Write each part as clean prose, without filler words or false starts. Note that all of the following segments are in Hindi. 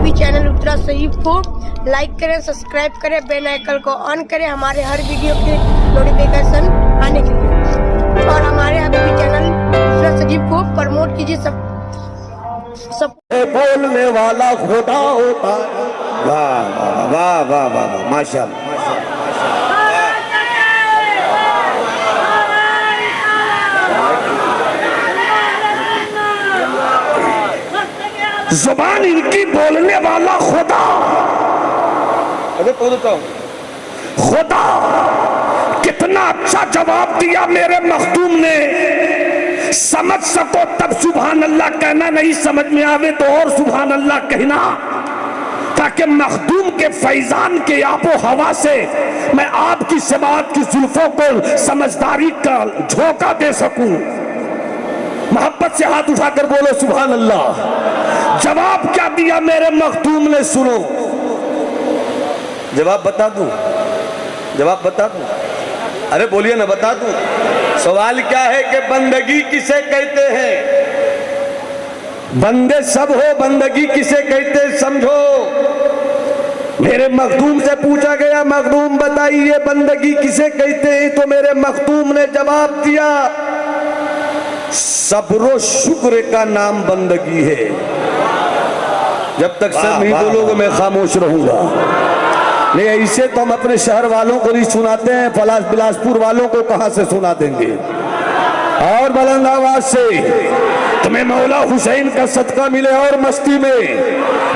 भी चैनल उत्तरा सहीफ को लाइक करें, सब्सक्राइब करें, बेल आइकन को ऑन करें हमारे हर वीडियो के नोटिफिकेशन आने के लिए। और हमारे अभी भी चैनल उत्तरा सहीफ को प्रमोट कीजिए। सब बोलने वाला खुदा होता है। वाह वाह वाह वाह वाह, माशाअल्लाह। जुबान इनकी बोलने वाला खुदा, अरे खुदा कितना अच्छा जवाब दिया मेरे मखदूम ने। समझ सको तब सुभान अल्लाह कहना, नहीं समझ में आवे तो और सुभान अल्लाह कहना, ताकि मखदूम के फैजान के आबो हवा से मैं आपकी समात की जुल्फों को समझदारी का झोंका दे सकूं। मोहब्बत से हाथ उठाकर बोलो सुभान अल्लाह। जवाब क्या दिया मेरे मखदूम ने, सुनो। जवाब बता दूं? जवाब बता दूं? अरे बोलिए ना, बता दूं। सवाल क्या है कि बंदगी किसे कहते हैं? बंदे सब हो, बंदगी किसे कहते हैं समझो। मेरे मखदूम से पूछा गया, मखदूम बताइए बंदगी किसे कहते हैं? तो मेरे मखदूम ने जवाब दिया, सब्र शुक्र का नाम बंदगी है। जब तक सब नहीं बोलोगे मैं खामोश रहूंगा। नहीं ऐसे तो हम अपने शहर वालों को नहीं सुनाते हैं, बिलासपुर वालों को कहां से सुना देंगे? और बुलंद आवाज से तुम्हें मौला हुसैन का सदका मिले और मस्ती में,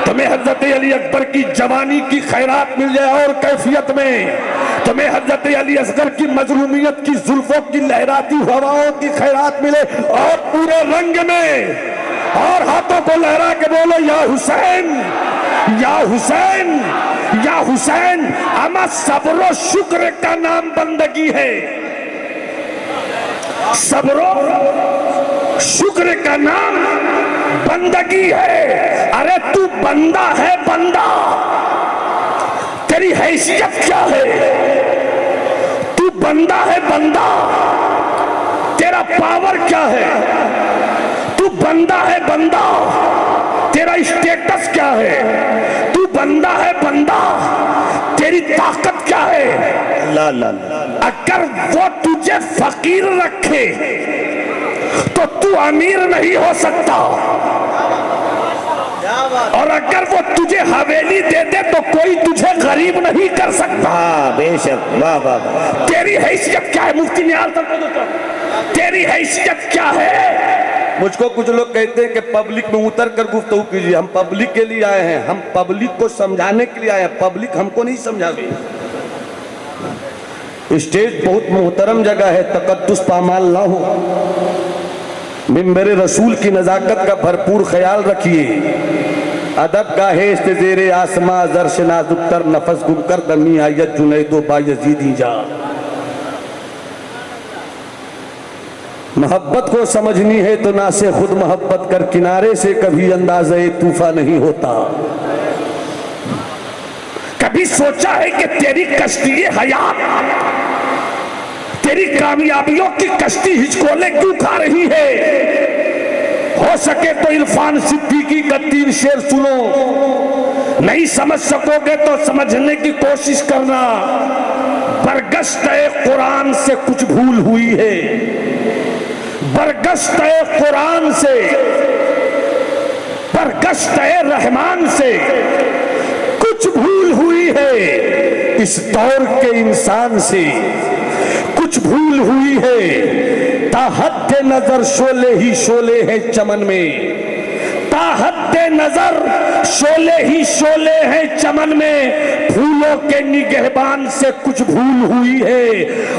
तुम्हें हजरत अली अकबर की जवानी की खैरात मिल जाए और कैफियत में, तुम्हें हजरत अली असगर की मजलूमियत की जुल्फों की लहराती हवाओं की खैरात मिले और पूरे रंग में, और हाथों को लहरा के बोलो या हुसैन या हुसैन या हुसैन। अमा सब्रो शुक्र का नाम बंदगी है। सब्रो शुक्र का नाम बंदगी है। अरे तू बंदा है, बंदा। तेरी हैसियत क्या है? तू बंदा है, बंदा। तेरा पावर क्या है? तू बंदा है, बंदा। तेरा स्टेटस क्या है? तू बंदा है, बंदा। तेरी ताकत क्या है? ला ला ला। अगर वो तुझे फकीर रखे तो तू अमीर नहीं हो सकता, और अगर वो तुझे हवेली दे दे तो कोई तुझे गरीब नहीं कर सकता। बेशक, वाह वाह। तेरी हैसियत क्या है? मुफ्ती निहाल तक तेरी हैसियत क्या है? मुझको कुछ लोग कहते हैं कि पब्लिक में उतर कर गुफ्तगू कीजिए। हम पब्लिक के लिए आए हैं, हम पब्लिक को समझाने के लिए आए हैं, पब्लिक हमको नहीं समझावी। स्टेज बहुत मोहतरम जगह है, तकद्दुस पामाल ना हो। मिंबर रसूल की नजाकत का भरपूर ख्याल रखिए। अदब गाहे इस्तेज़ेरे आसमां जर्श नाजुक्तर नफस गुमकर दमी आयत जुनैदो बायजीदी जा। मोहब्बत को समझनी है तो ना से खुद मोहब्बत कर, किनारे से कभी अंदाज़े तूफा नहीं होता। कभी सोचा है कि तेरी कश्ती हयात, तेरी कामयाबियों की कश्ती हिचकोले क्यों खा रही है? हो सके तो इरफान सिद्दीकी का 3 शेर सुनो। नहीं समझ सकोगे तो समझने की कोशिश करना। बरगश्त-ए कुरान से कुछ भूल हुई है, बरगश्त-ए कुरान से, बरगश्त-ए रहमान से कुछ भूल हुई है। इस दौर के इंसान से कुछ भूल हुई है। ताहद्दे नजर शोले ही शोले हैं चमन में, ताहद्दे नजर शोले ही शोले हैं चमन में। फूलों के निगहबान से कुछ भूल हुई है,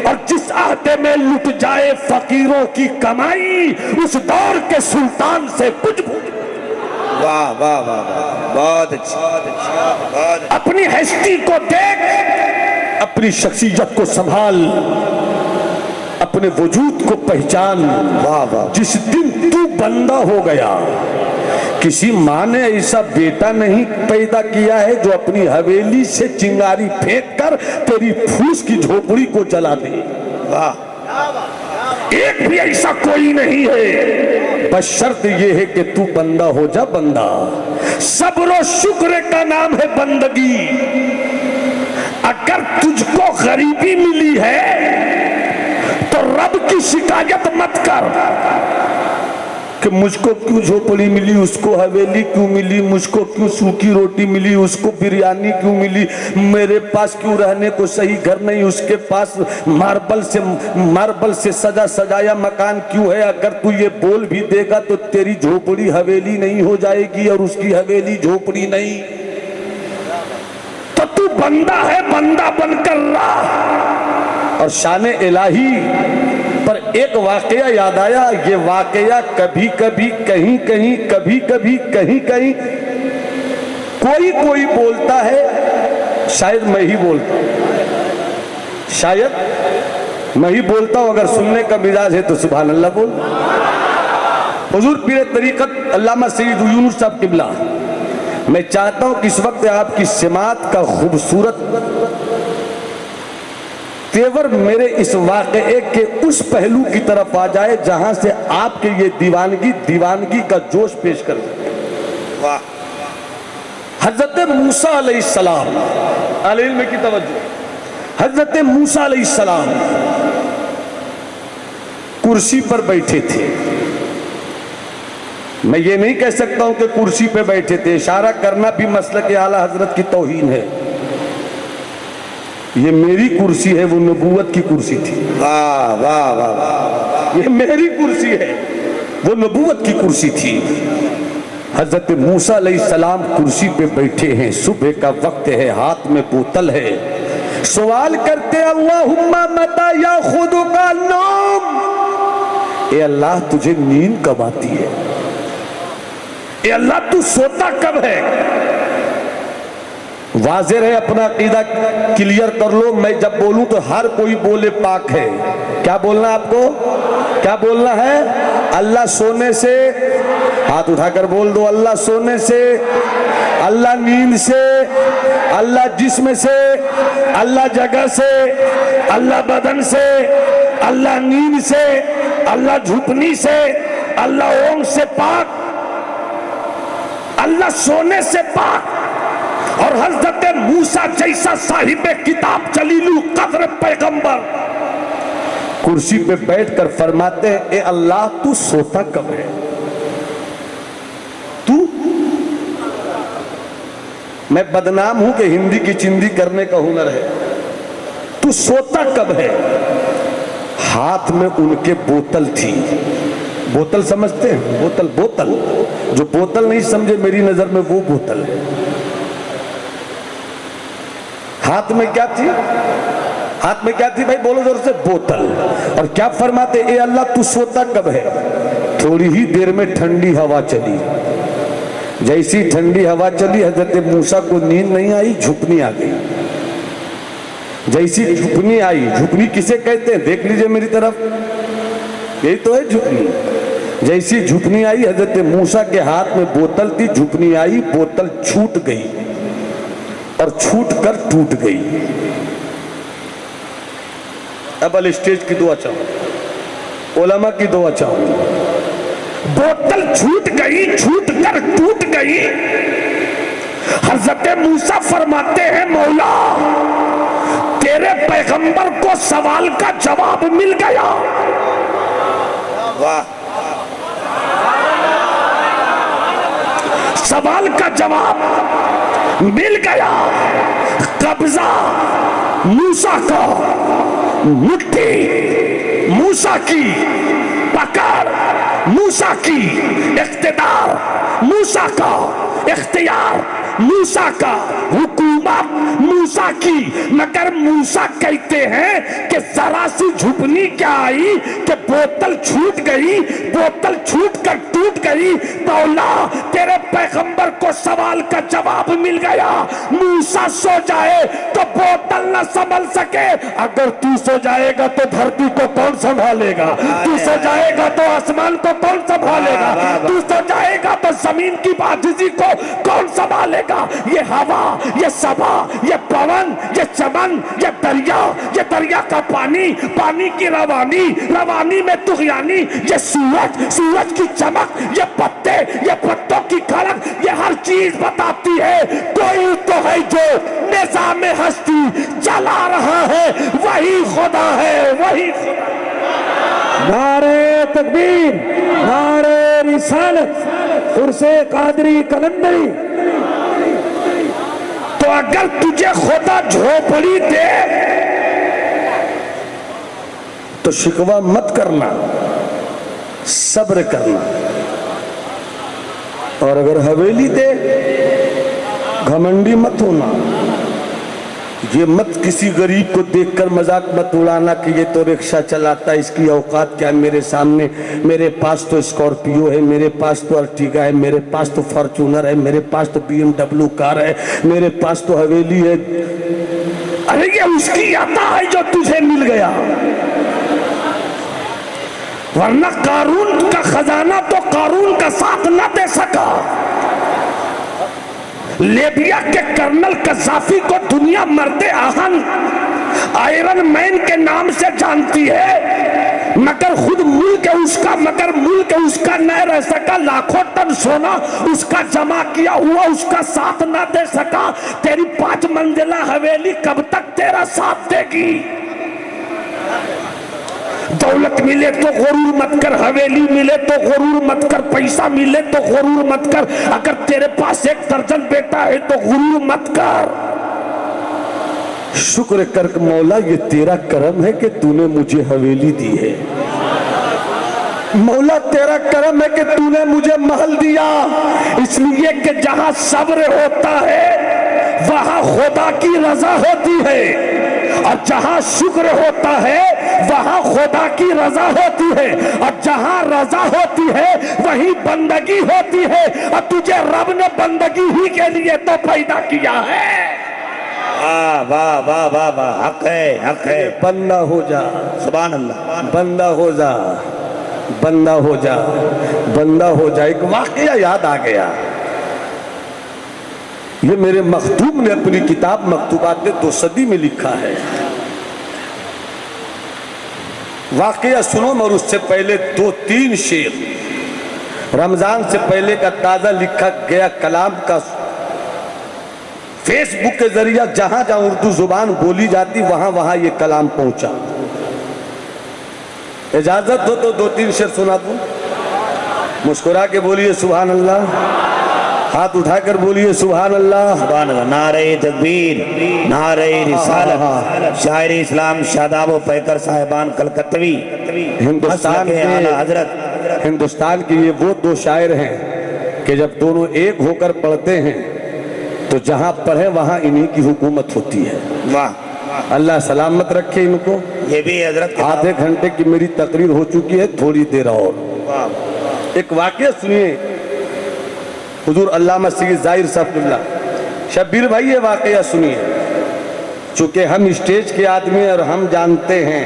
और जिस आहते में लुट जाए फकीरों की कमाई, उस दौर के सुल्तान से कुछ भूल। वाह वाह वाह, बहुत अच्छा। अपनी हस्ती को देख, अपनी शख्सियत को संभाल, अपने वजूद को पहचान। वाह वाह। जिस दिन तू बंदा हो गया, किसी माँ ने ऐसा बेटा नहीं पैदा किया है जो अपनी हवेली से चिंगारी फेंक कर तेरी फूस की झोपड़ी को जला दे। वाह, एक भी ऐसा कोई नहीं है। बशर्त ये है कि तू बंदा हो जा बंदा। सब्र और शुक्र का नाम है बंदगी। अगर तुझको गरीबी मिली है तो रब की शिकायत मत कर कि मुझको क्यों झोपड़ी मिली, उसको हवेली क्यों मिली, मुझको क्यों सूखी रोटी मिली, उसको बिरयानी क्यों मिली, मेरे पास क्यों रहने को सही घर नहीं, उसके पास मार्बल से सजा सजाया मकान क्यों है। अगर तू ये बोल भी देगा तो तेरी झोपड़ी हवेली नहीं हो जाएगी और उसकी हवेली झोपड़ी नहीं। तो तू बंदा है, बंदा बनकर रहा। और शान इलाही पर एक वाकया याद आया। ये वाकया कभी कभी कहीं कहीं, कभी कभी कहीं कहीं कोई बोलता है, शायद मैं ही बोलता हूं, शायद मैं ही बोलता हूं। अगर सुनने का मिजाज है तो सुभान अल्लाह बोल। हुजूर पीर तरीकत अल्लामा सैयद यूनुस साहब किबला, मैं चाहता हूं कि इस वक्त आपकी सिमात का खूबसूरत तेवर मेरे इस वाक़े के उस पहलू की तरफ आ जाए जहां से आपके ये दीवानगी का जोश पेश कर सके। वाह। हजरत मूसा अलैहिस्सलाम, इल्म की तवज्जो, हजरत मूसा अलैहिस्सलाम कुर्सी पर बैठे थे। मैं ये नहीं कह सकता हूं कि कुर्सी पे बैठे थे, इशारा करना भी मसलक आला हजरत की तौहीन है। ये मेरी कुर्सी है, वो नबूवत की कुर्सी थी। वाह वाह वाह वाह। ये मेरी कुर्सी है, वो नबूवत की कुर्सी थी। हजरत मूसा अलैहिस्सलाम कुर्सी पे बैठे हैं, सुबह का वक्त है, हाथ में बोतल है, सवाल करते अल्लाहुम्मा मता याखुदुका नौम। ए अल्लाह तुझे नींद कब आती है? ए अल्लाह तू सोता कब है? वाज़ेह है, अपना अकीदा क्लियर कर लो। मैं जब बोलूं तो हर कोई बोले पाक है। क्या बोलना आपको? क्या बोलना है? अल्लाह सोने से, हाथ उठाकर बोल दो, अल्लाह सोने से, अल्लाह नींद से, अल्लाह जिस्म से, अल्लाह जगह से, अल्लाह बदन से, अल्लाह नींद से, अल्लाह झुकनी से, अल्लाह ओंग से पाक, अल्लाह सोने से पाक। और हजरत मूसा जैसा साहिब किताब जलीलुल कद्र पैगंबर कुर्सी पे बैठकर फरमाते हैं, ए अल्लाह तू सोता कब है? तू, मैं बदनाम हूं कि हिंदी की चिंदी करने का हुनर है। तू सोता कब है? हाथ में उनके बोतल थी। बोतल समझते हैं? बोतल, बोतल जो बोतल नहीं समझे मेरी नजर में वो बोतल है। हाथ में क्या थी? हाथ में क्या थी भाई? बोलो जोर से। बोतल। और क्या फरमाते, ए अल्लाह तू सोता कब है? थोड़ी ही देर में ठंडी हवा चली। जैसी ठंडी हवा चली हजरत मूसा को नींद नहीं आई, झुकनी आ गई। जैसी झुकनी आई, झुकनी किसे कहते हैं? देख लीजिए मेरी तरफ, यही तो है झुकनी। जैसी झुकनी आई हजरत मूसा के हाथ में बोतल थी, झुकनी आई, बोतल छूट गई और छूट कर टूट गई। अब अल स्टेज की दुआ चाहूं, उलमा की दुआ चाहूं। बोतल छूट गई, छूट कर टूट गई। हजरत मूसा फरमाते हैं, मौला तेरे पैगंबर को सवाल का जवाब मिल गया। वाह। सवाल का जवाब मिल गया। कब्जा मूसा का, मुट्ठी मूसा की, पकड़ मूसा की, इख्तियार मूसा का, इख्तियार मूसा का, हुकूमत मूसा की। मगर मूसा कहते हैं कि जरा सी झुकनी क्या आई कि बोतल छूट गई, बोतल छूट कर टूट गई। मौला तेरे पैगंबर को सवाल का जवाब मिल गया। मूसा सो जाए तो बोतल न संभल सके, अगर तू सो जाएगा तो धरती को कौन संभालेगा? तू सो जाएगा तो आसमान को कौन संभालेगा? तू सो जाएगा जाएगा तो जमीन की आजिज़ी को कौन संभालेगा? ये हवा, ये सबा, ये पवन, ये चमन, ये दरिया का पानी, पानी की रवानी, रवानी में तुग़यानी, ये सूरज की चमक, ये पत्ते, ये पत्तों की खड़क, ये हर चीज बताती है कोई तो है जो निज़ाम हस्ती चला रहा है, वही खुदा है, वही खुदा। नारे तकबीर, नारे रिसालत, उर्से कादरी कलंदरी। तो अगर तुझे खुदा झोपड़ी दे तो शिकवा मत करना, सब्र करना, और अगर हवेली दे घमंडी मत होना। ये मत किसी गरीब को देखकर मजाक मत उड़ाना कि ये तो रिक्शा चलाता है, इसकी औकात क्या है मेरे सामने, मेरे पास तो स्कॉर्पियो है, मेरे पास तो अर्टिगा है, मेरे पास तो फॉर्च्यूनर है, मेरे पास तो BMW कार है, मेरे पास तो हवेली है। अरे ये उसकी अता है जो तुझे मिल गया, वरना कारून का खजाना तो कारून का साथ न दे सका। लीबिया के कर्नल कज़ाफी को दुनिया मर्दे आहन आयरन मैन के नाम से जानती है, मगर खुद मुल्क उसका न रह सका। लाखों टन सोना उसका जमा किया हुआ उसका साथ न दे सका। तेरी 5 मंजिला हवेली कब तक तेरा साथ देगी? दौलत मिले तो गुरूर मत कर, हवेली मिले तो गुरूर मत कर, पैसा मिले तो गुरूर मत कर, अगर तेरे पास 1 दर्जन बेटा है तो गुरूर मत कर। शुक्र कर मौला, ये तेरा करम है कि तूने मुझे हवेली दी है। मौला तेरा करम है कि तूने मुझे महल दिया, इसलिए कि जहां सब्र होता है वहां खुदा की रजा होती है, और जहां शुक्र होता है वहां खुदा की रजा होती है, और जहां रजा होती है वहीं बंदगी होती है। और तुझे रब ने बंदगी ही के लिए तो पैदा किया है। वाह वाह वाह वाह वाह, हक है, बंदा हो जा, सुभान अल्लाह, बंदा हो जा, बंदा हो जा, बंदा हो जा। एक वाकया याद आ गया, ये मेरे मखदूम ने अपनी किताब मकतूबात 2 सदी में लिखा है। वाकया सुनो, और उससे पहले 2-3 शेर रमजान से पहले का ताजा लिखा गया कलाम का फेसबुक के जरिए जहां जहां उर्दू जुबान बोली जाती वहां वहां ये कलाम पहुंचा। इजाजत हो तो 2-3 शेर सुना दूं? मुस्कुरा के बोलिए सुभान अल्लाह, हाथ उठाकर बोलिए सुभान अल्लाह। सुभान अल्लाह। नारे तकबीर, नारे रिसालत, शायर इस्लाम शादाब व पैकर साहिबान कलकत्तवी, हिंदुस्तान के आला हजरत, हिंदुस्तान के ये वो 2 शायर हैं कि जब दोनों एक होकर पढ़ते हैं तो जहां पढ़े वहां इन्हीं की हुकूमत होती है। वाह, अल्लाह सलामत रखे इनको। ये भी हजरत आधे घंटे की मेरी तकरीर हो चुकी है, थोड़ी देर और। एक वाकया सुनिए, हुजूर अल्लामा सैयद ज़ाहिर साहब शब्बीर भाई, ये वाकया सुनिए। चूंकि हम स्टेज के आदमी हैं और हम जानते हैं,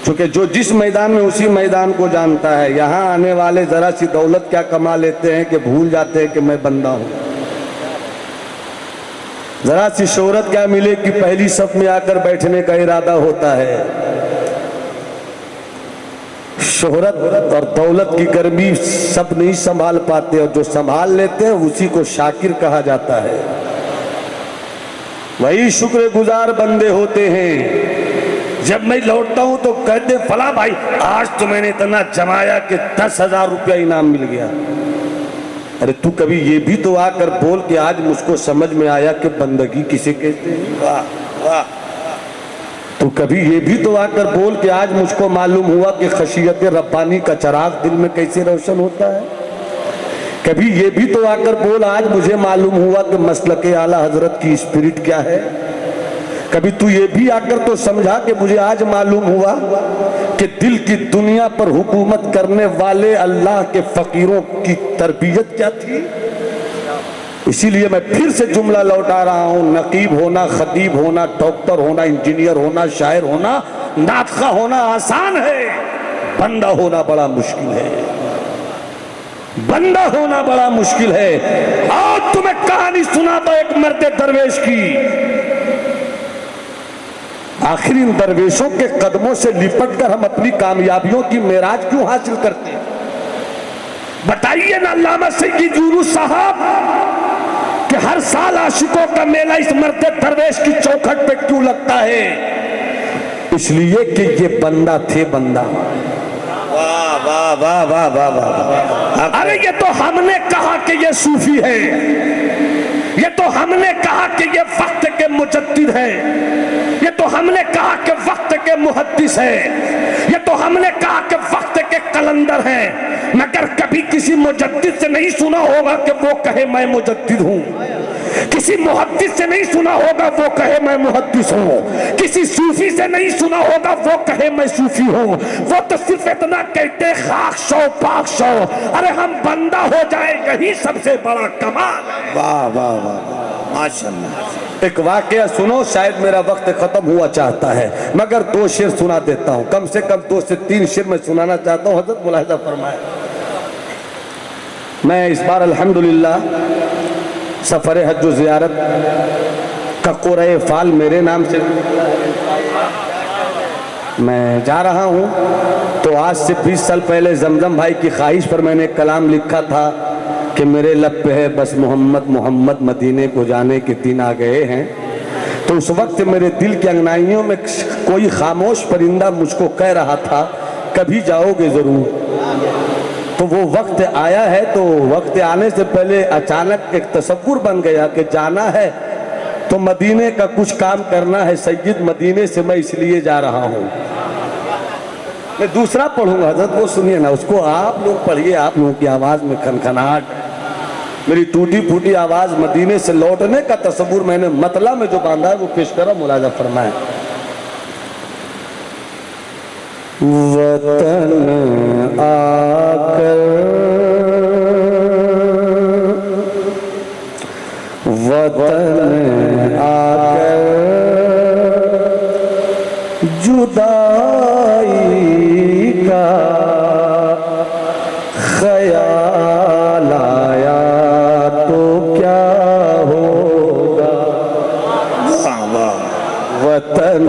चूंकि जो जिस मैदान में उसी मैदान को जानता है। यहाँ आने वाले जरा सी दौलत क्या कमा लेते हैं कि भूल जाते हैं कि मैं बंदा हूँ। जरा सी शोहरत क्या मिले कि पहली सफ में आकर बैठने का इरादा होता है। शोहरत और दौलत की गर्मी सब नहीं संभाल पाते, और जो संभाल लेते हैं उसी को शाकिर कहा जाता है। वही शुक्रगुजार बंदे होते हैं। जब मैं लौटता हूं तो कहते फला भाई आज तो मैंने इतना जमाया कि 10,000 रुपया इनाम मिल गया। अरे तू कभी ये भी तो आकर बोल कि आज मुझको समझ में आया कि बंदगी किसे कहते हैं। वाह वाह, तो कभी ये भी तो आकर बोल कि आज मुझको मालूम हुआ कि खशियत रब्बानी का चराग दिल में कैसे रोशन होता है। कभी ये भी तो आकर बोल आज मुझे मालूम हुआ कि मसलके आला हजरत की स्पिरिट क्या है। कभी तू ये भी आकर तो समझा कि मुझे आज मालूम हुआ कि दिल की दुनिया पर हुकूमत करने वाले अल्लाह के फकीरों की तरबियत क्या थी। इसीलिए मैं फिर से जुमला लौटा रहा हूं, नकीब होना, खतीब होना, डॉक्टर होना, इंजीनियर होना, शायर होना, नातखा होना आसान है, बंदा होना बड़ा मुश्किल है। बंदा होना बड़ा मुश्किल है। और तुम्हें कहानी सुनाता एक मर्द दरवेश की। आखिर इन दरवेशों के कदमों से लिपट कर हम अपनी कामयाबियों की मेराज क्यों हासिल करते हैं? बताइए ना अल्लामा सैयद यूनुस साहब कि हर साल आशिकों का मेला इस मर्द दरवेश की चौखट पे क्यों लगता है? इसलिए कि ये बंदा थे बंदा। वाह वाह वाह वाह वाह वाह। अरे ये तो हमने कहा कि ये सूफी है, ये तो हमने कहा कि ये वक्त के मुजद्दिद है, ये तो हमने कहा कि वक्त के मुहद्दिस है, ये तो हमने कहा कि वक्त के कलंदर हैं। मगर कभी किसी मुजद्दिद से नहीं सुना होगा कि वो कहे मैं मुजद्दिद हूं। किसी मुहद्दिस से नहीं सुना होगा वो कहे मैं मुहद्दिस हूं। किसी सूफी से नहीं सुना होगा वो कहे मैं सूफी हूं। वो तो सिर्फ इतना कहते खाक शो पाक शो। अरे हम बंदा हो जाए यही सबसे बड़ा कमाल। वाह वाह वाह माशाल्लाह। एक वाकया सुनो, शायद मेरा वक्त खत्म हुआ चाहता है मगर 2 शेर सुना देता हूं। कम से कम 2 से 3 शेर मैं सुनाना चाहता हूं। हजरत मुलाहिजा फरमाए। मैं इस बार अल्हम्दुलिल्लाह सफर हज ज़ियारत का क़ुरए फ़ाल मेरे नाम से मैं जा रहा हूं। तो आज से 20 साल पहले जमजम भाई की ख्वाहिश पर मैंने एक कलाम लिखा था कि मेरे लब पे है बस मोहम्मद मोहम्मद, मदीने को जाने के दिन आ गए हैं। तो उस वक्त मेरे दिल की अंगनाइयों में कोई खामोश परिंदा मुझको कह रहा था कभी जाओगे ज़रूर। तो वो वक्त आया है। तो वक्त आने से पहले अचानक एक तसव्वुर बन गया कि जाना है तो मदीने का कुछ काम करना है। सैयद मदीने से मैं इसलिए जा रहा हूँ। मैं दूसरा पढ़ूंगा हजरत, वो सुनिए ना, उसको आप लोग पढ़िए। आप लोगों की आवाज़ में खनखनाहट, मेरी टूटी फूटी आवाज़ मदीने से लौटने का तसव्वुर मैंने मतला में जो बांधा है वो पेश करा। मुलाजा फरमाए। वतन आकर वतन आकर जुदाई का ख्याल आया तो क्या होगा। वाह वाह। वतन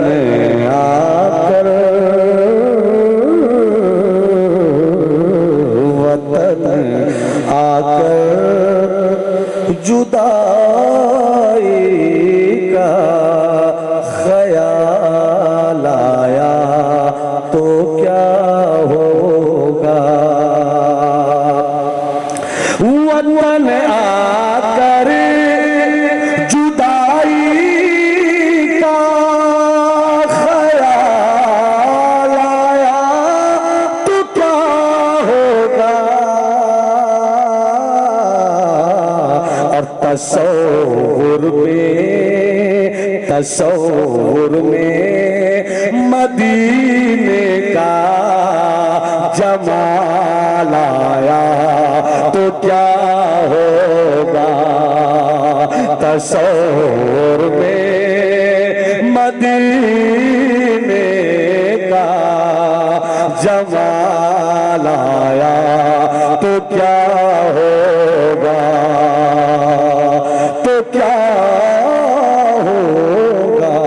आकर आकर जुदाई का ख्याल आया तो क्या होगा। वतन आकर जुदाई का ख्याल आया तो क्या होगा। तसव्वुर में मदीने का जमाल आया तो क्या होगा। तसव्वुर में मदीने का जमाल आया तो क्या होगा। तो क्या होगा।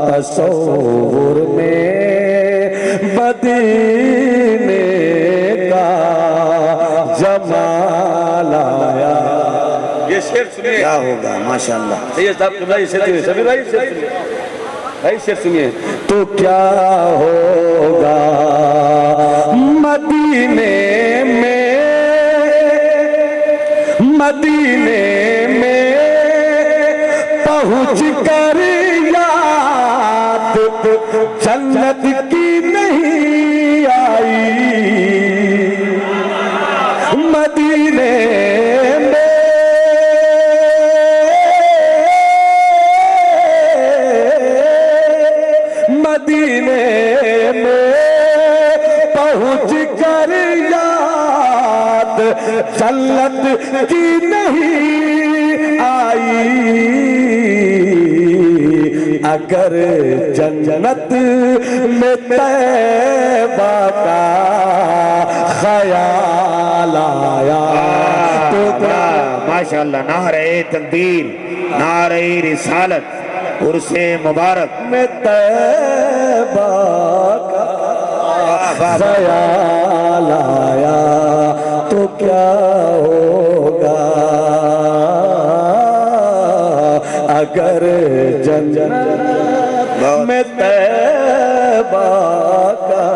तसव्वुर में मदीने का जमाल आया। ये शेर सुनिए। क्या होगा माशाल्लाह। ये साहब ये शेर सुनिए। सभी भाई शेर सुनिए, भाई शेर सुनिए। तो क्या होगा मदीने में पहुंच कर याद जन्नत की नहीं आई। मदीने में पहुंच कर याद जन्नत की नहीं आई। अगर जन्नत में तैबा का ख्याल माशाअल्लाह। नारे तकबीर, नारे रिसालत, उर्से मुबारक में तैबा का ख्याल आया तो क्या होगा अगर जन्नत में तैबा का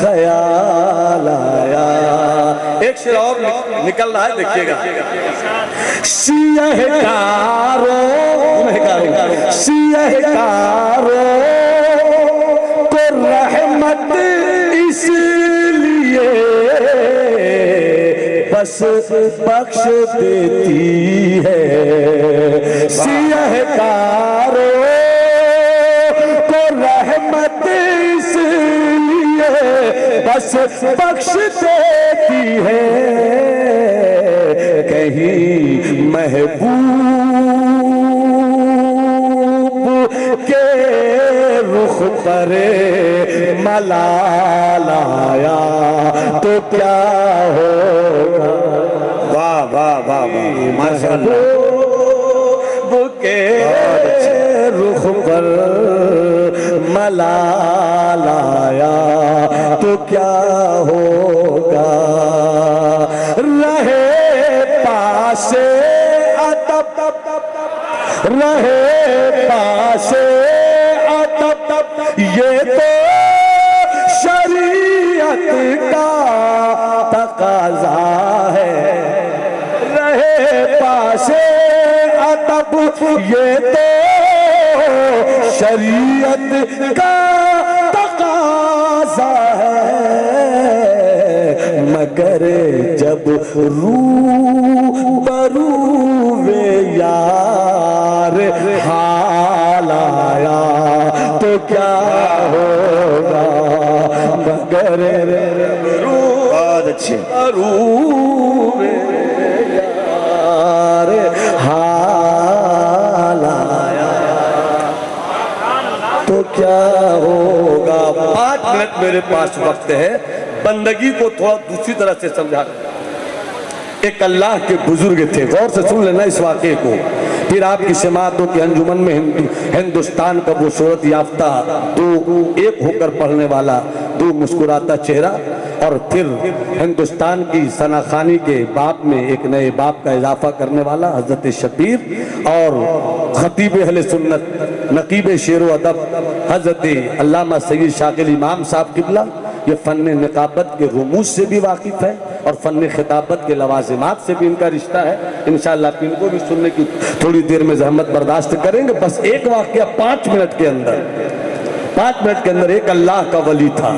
ख्याल आया। एक शेर और निकल रहा है, देखिएगा। सियहकारो को रहमत इसलिए बस बख्श देती है। सियहकारो को रहमत इसलिए बस बख्श देती है। कहीं महबूब के रुख पर मलाल आया तो क्या होगा। वाह वाह वाह वाह माशाअल्लाह। महबूब के रुख पर मलाल आया तो क्या होगा। रहे पासे अदब रहे पासे अदब ये तो शरीयत का तकाजा है। रहे पासे अदब ये तो शरीयत का तकाजा है। मगर जब रूबरू वे यार हाल आया तो क्या होगा। मगर बहुत अच्छे। वे यार हाल आया तो क्या होगा। 5 मिनट मेरे पास वक्त है, बंदगी को थोड़ा दूसरी तरह से समझा। एक अल्लाह के बुजुर्ग थे, गौर से सुन लेना इस वाक़े को। फिर आपकी समातों के अंजुमन में हिंदुस्तान का वो शोहरत याफ्ता दो एक होकर पढ़ने वाला, दो मुस्कुराता चेहरा, और फिर हिंदुस्तान की सनाखानी के बाप में एक नए बाप का इजाफा करने वाला हजरत शबीर, और खतीब अहले सुन्नत नकीब शेर अदब हजरत अल्लामा सैयद शाकिल इमाम साहब किबला। ये फ़न निकाबत के रुमूज से भी वाकिफ़ है और फ़न खिताबत के लवाजिमात से भी इनका रिश्ता है। इंशाअल्लाह इनको भी सुनने की थोड़ी देर में जहमत बर्दाश्त करेंगे। बस एक वाक़या 5 मिनट के अंदर, 5 मिनट के अंदर। एक अल्लाह का वली था,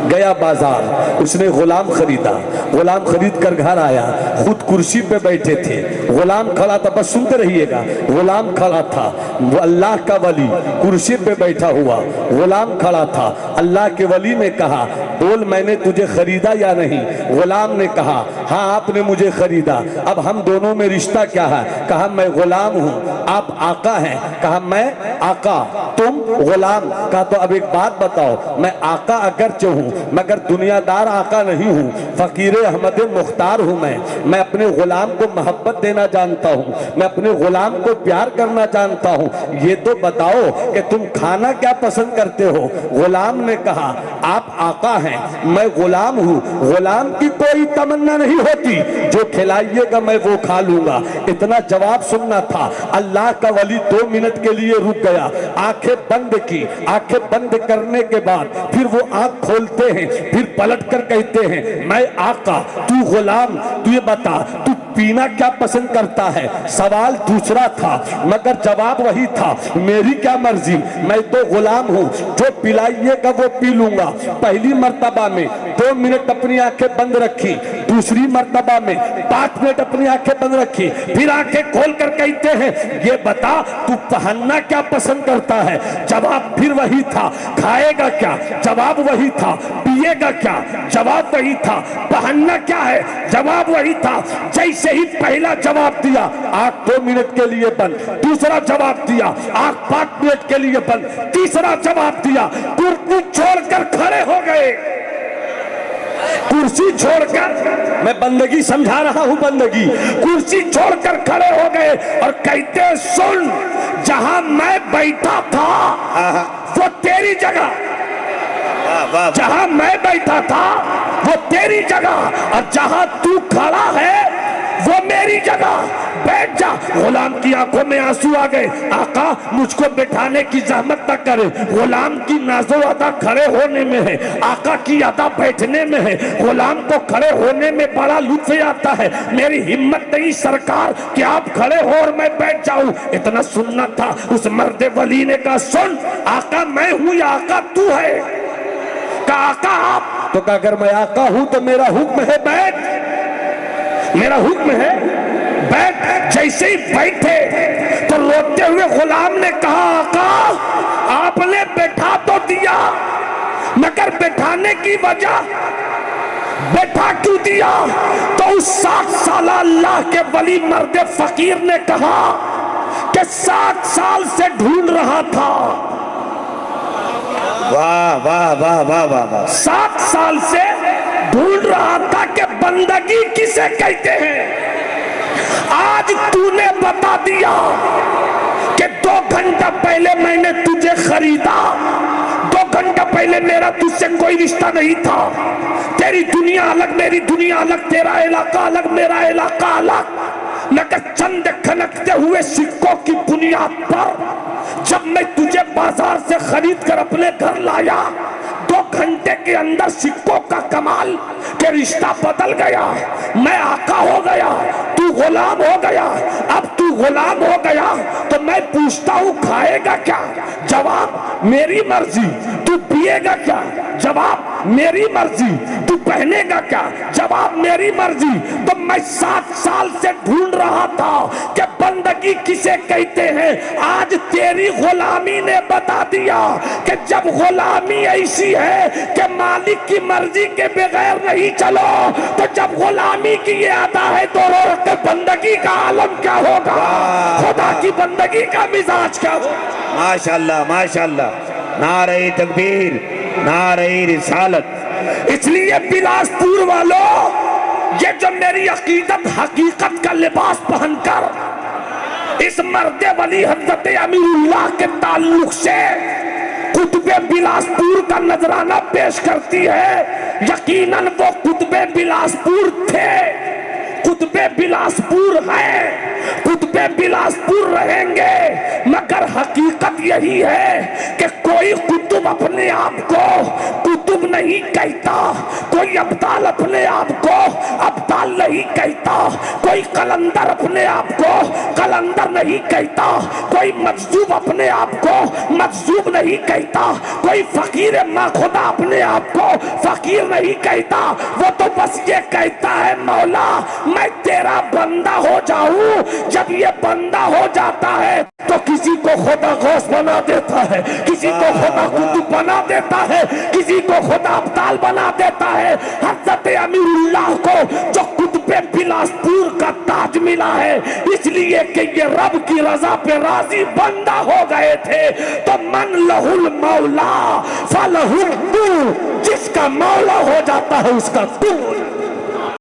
गया बाजार, उसने गुलाम खरीदा, गुलाम खरीद कर घर आया, खुद कुर्सी पे बैठे थे, गुलाम खड़ा था, बस सुनते रहिएगा। गुलाम खड़ा था, वो अल्लाह का वली कुर्सी पे बैठा हुआ, गुलाम खड़ा था। अल्लाह के वली ने कहा, बोल मैंने तुझे खरीदा या नहीं। गुलाम ने कहा, हाँ आपने मुझे खरीदा, अब हम दोनों में रिश्ता क्या है। कहा मैं गुलाम हूँ, आप आका हैं। कहा मैं आका, तुम गुलाम। कहा तो अब एक बात बताओ, मैं आका अगरचे हूँ मगर दुनियादार आका नहीं हूँ, फकीर अहमद मुख्तार हूँ। मैं अपने गुलाम को मोहब्बत देना जानता हूँ, मैं अपने गुलाम को प्यार करना जानता हूँ। ये तो बताओ कि तुम खाना क्या पसंद करते हो। गुलाम ने कहा, आप आका हैं, मैं गुलाम हूँ, गुलाम की कोई तमन्ना नहीं होती, जो खिलाइएगा मैं वो खा लूंगा। इतना जवाब सुनना था। अल्लाह का वली 2 मिनट के लिए रुक गया, आंखें बंद की। आंखें बंद करने के बाद फिर वो आंख खोलते हैं, फिर पलट कर कहते हैं, मैं आका, तू गुलाम, तू ये बता तू पीना क्या पसंद करता है। सवाल दूसरा था मगर जवाब वही था, मेरी क्या मर्जी, मैं तो गुलाम हूँ, जो पिलाइएगा वो पी लूंगा। पहली मर्तबा में 2 मिनट अपनी आंखें बंद रखी, दूसरी मर्तबा में 5 मिनट अपनी आंखें बंद रखी, फिर आंखें खोलकर कहते हैं, ये बता तू पहनना क्या पसंद करता है। जवाब फिर वही था। खाएगा क्या, जवाब वही था। पिएगा क्या, जवाब वही था। पहनना क्या है, जवाब वही था। जैसे ही पहला जवाब दिया, आंख 2 मिनट के लिए बंद, दूसरा जवाब दिया, आंख 5 मिनट के लिए बंद, तीसरा जवाब दिया, कुर्सी छोड़कर खड़े हो गए। कुर्सी छोड़कर, मैं बंदगी समझा रहा हूं, बंदगी, कुर्सी छोड़कर खड़े हो गए और कहते हैं सुन, जहां मैं बैठा था वो तेरी जगह, जहां मैं बैठा था वो तेरी जगह, और जहां तू खड़ा है वो मेरी जगह, बैठ जा। गुलाम की आंखों में आंसू आ गए, आका मुझको बैठाने की जहमत न करे, गुलाम की नाज़ो अदा खड़े होने में है, आका की अदा बैठने में है, गुलाम को खड़े होने में बड़ा लुत्फ आता है, मेरी हिम्मत नहीं सरकार कि आप खड़े हो और मैं बैठ जाऊं। इतना सुनना था। उस मर्द वली ने कहा सुन, आका मैं हूं या आका तू है? कहा आका आप। तो कहा अगर मैं आका हूं तो मेरा हुक्म है बैठ, मेरा हुक्म है बैठ। जैसे ही बैठे तो रोते हुए गुलाम ने कहा आका आपने बैठा तो दिया, मगर बैठाने की वजह बैठा क्यों दिया? तो उस 60 साल अल्लाह के वली मर्द फकीर ने कहा कि 60 साल से ढूंढ रहा था। वाह वाह वाह वाह वाह वाह। 7 साल से ढूंढ रहा था कि बंदगी किसे कहते हैं। आज तूने बता दिया कि 2 घंटा पहले मैंने तुझे खरीदा, 2 घंटा पहले मेरा तुझसे कोई रिश्ता नहीं था, तेरी दुनिया अलग मेरी दुनिया अलग, तेरा इलाका अलग मेरा इलाका अलग, मगर चंद खनकते हुए सिक्कों की बुनियाद पर जब मैं तुझे बाजार से खरीद कर अपने घर लाया, 2 घंटे के अंदर सिक्कों का कमाल के रिश्ता बदल गया, मैं आका हो गया, तू गुलाम हो गया। अब तू गुलाम हो गया तो मैं पूछता हूं खाएगा क्या? जवाब मेरी मर्जी। तू पिएगा क्या? जवाब मेरी मर्जी। तू पहनेगा क्या? जवाब मेरी मर्जी। तो मैं 7 साल से ढूंढ रहा था कि बंदगी किसे कहते हैं। आज तेरी गुलामी ने बता दिया कि जब गुलामी ऐसी है कि मालिक की मर्जी के बगैर नहीं चलो, तो जब गुलामी की ये अदा है तो बंदगी का आलम क्या होगा, खुदा की बंदगी का मिजाज क्या होगा। माशाल्लाह माशाल्लाह, नारे तकबीर, नारे रिसालत। इसलिए बिलासपुर वालों, ये जो मेरी अकीदत हकीकत का लिबास पहनकर इस मर्दे वली हज़रत अमीरुल्लाह के ताल्लुक से कुतुबे बिलासपुर का नजराना पेश करती है, यकीनन वो कुतुबे बिलासपुर थे, कुतुबे बिलासपुर है, कुतुबे बिलासपुर रहेंगे। मगर हकीकत यही है कि कोई कुतुब अपने आप को कुतुब नहीं कहता, कोई अब्दाल अपने आप को अब्दाल नहीं कहता, कोई कलंदर अपने आप को कलंदर नहीं कहता, कोई मजजूब अपने आप को मजजूब नहीं कहता, कोई फकीर माखुदा अपने आप को फकीर नहीं कहता। वो तो बस ये कहता है मौला मैं तेरा बंदा हो जाऊं। जब ये बंदा हो जाता है तो किसी को खुदा गौस बना देता है, किसी को खुदा कुतुब बना देता है, किसी को खुदा अब्दाल बना देता है। हज़रत अमीरुल्लाह को जो कुतुबे बिलासपुर का ताज मिला है इसलिए कि ये रब की रजा पे राजी बंदा हो गए थे। तो मन लहुल मौला फलहुल तू, जिसका मौला हो जाता है उसका तू।